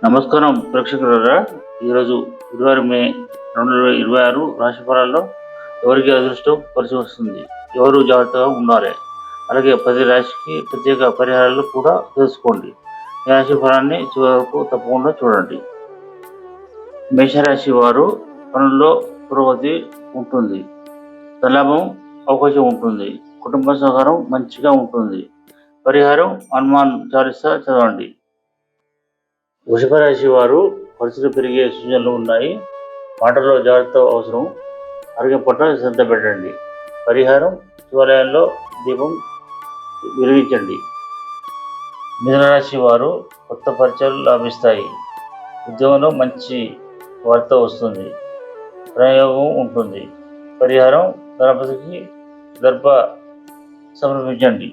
నమస్కారం ప్రేక్షకులారా. ఈరోజు 20 మే 2026 రాశి ఫలాల్లో ఎవరికి అదృష్టం కలిసి వస్తుంది, ఎవరు జాగ్రత్తగా ఉండాలి, అలాగే ప్రతి రాశికి ప్రత్యేక పరిహారాలు కూడా తెలుసుకోండి. ఈ రాశి ఫలాన్ని చివరి వరకు తప్పకుండా చూడండి. మేషరాశి వారు పనుల్లో పురోగతి ఉంటుంది, ధనలాభం అవకాశం ఉంటుంది, కుటుంబ సహకారం మంచిగా ఉంటుంది. పరిహారం హనుమాన్ చాలీసా చదవండి. వృషభ రాశి వారు ఖర్చులు పెరిగే సూచనలు ఉన్నాయి, మాటల్లో జాగ్రత్త అవసరం, ఆరోగ్యం పట్ల శ్రద్ధ పెట్టండి. పరిహారం శివాలయంలో దీపం వెలిగించండి. మిథున రాశి వారు కొత్త పరిచయాలు లాభిస్తాయి, ఉద్యోగంలో మంచి వార్త వస్తుంది, ప్రయోగం ఉంటుంది. పరిహారం గణపతికి దర్భ సమర్పించండి.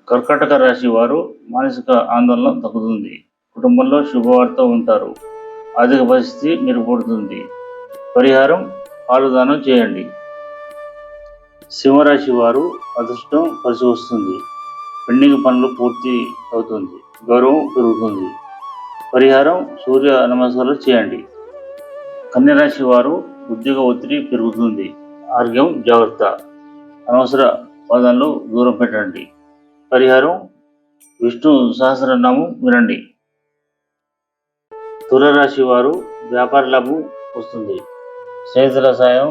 కర్కాటక రాశి వారు మానసిక ఆందోళన తగ్గుతుంది, కుటుంబంలో శుభవార్త ఉంటారు, ఆర్థిక పరిస్థితి మెరుగుపడుతుంది. పరిహారం పాలు దానం చేయండి. సింహరాశి వారు అదృష్టం కలిసి వస్తుంది, పెండింగ్ పనులు పూర్తి అవుతుంది, గౌరవం పెరుగుతుంది. పరిహారం సూర్య నమస్కారాలు చేయండి. కన్యరాశి వారు ఉద్యోగ ఒత్తిడి పెరుగుతుంది, ఆరోగ్యం జాగ్రత్త, అనవసర వాదనలు దూరం పెట్టండి. పరిహారం విష్ణు సహస్రనామం వినండి. తులారాశి వారు వ్యాపార లాభం వస్తుంది, స్నేహితుల సాయం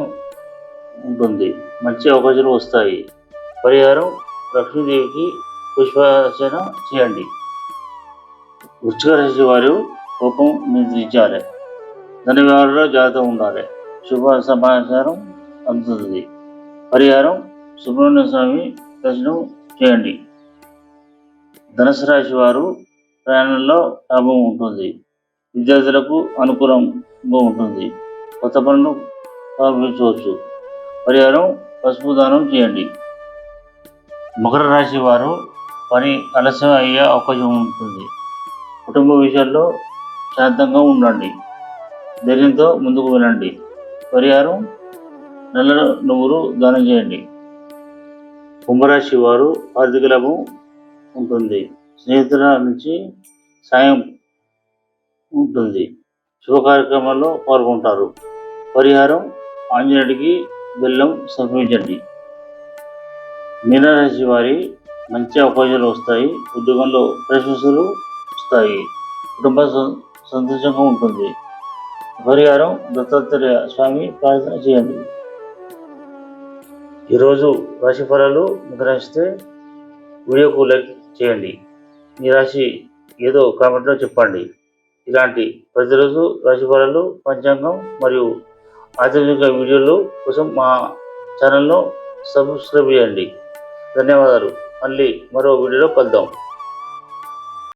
ఉంటుంది, మంచి అవకాశాలు వస్తాయి. పరిహారం లక్ష్మీదేవికి పుష్పార్చన చేయండి. వృశ్చిక రాశి వారు కోపం నియంత్రించాలి, ధన వ్యవహారంలో జాగ్రత్త ఉండాలి, శుభ సమాచారం అందుతుంది. పరిహారం సుబ్రహ్మణ్య స్వామి దర్శనం చేయండి. ధనుసు రాశి వారు ప్రయాణంలో లాభం ఉంటుంది, విద్యార్థులకు అనుకూలంగా ఉంటుంది, కొత్త పనులు ప్రారంభించవచ్చు. పరిహారం పసుపు దానం చేయండి. మకర రాశి వారు పని ఆలస్యం అయ్యే అవకాశం ఉంటుంది, కుటుంబ విషయాల్లో శాంతంగా ఉండండి, ధైర్యంతో ముందుకు వెళ్ళండి. పరిహారం నల్ల నువ్వులు దానం చేయండి. కుంభరాశి వారు ఆర్థిక లాభం ఉంటుంది, స్నేహితుల నుంచి సాయం ఉంటుంది, శుభ కార్యక్రమాల్లో పాల్గొంటారు. పరిహారం ఆంజనేయుడికి బెల్లం సమర్పించండి. మీనరాశి వారి మంచి అవకాశాలు వస్తాయి, ఉద్యోగంలో ప్రశంసలు వస్తాయి, కుటుంబ సంతోషంగా ఉంటుంది. పరిహారం దత్తాత్రేయ స్వామి ప్రార్థన చేయండి. ఈరోజు రాశి ఫలాలు మీకు నచ్చితే వీడియోకు లైక్ చేయండి, మీ రాశి ఏదో కామెంట్లో చెప్పండి. ఇలాంటి ప్రతిరోజు రాశి ఫలాలు, పంచాంగం మరియు ఆధ్యాత్మిక వీడియోల కోసం మా ఛానల్ను సబ్స్క్రైబ్ చేయండి. ధన్యవాదాలు. మళ్ళీ మరో వీడియోలో కలుద్దాం.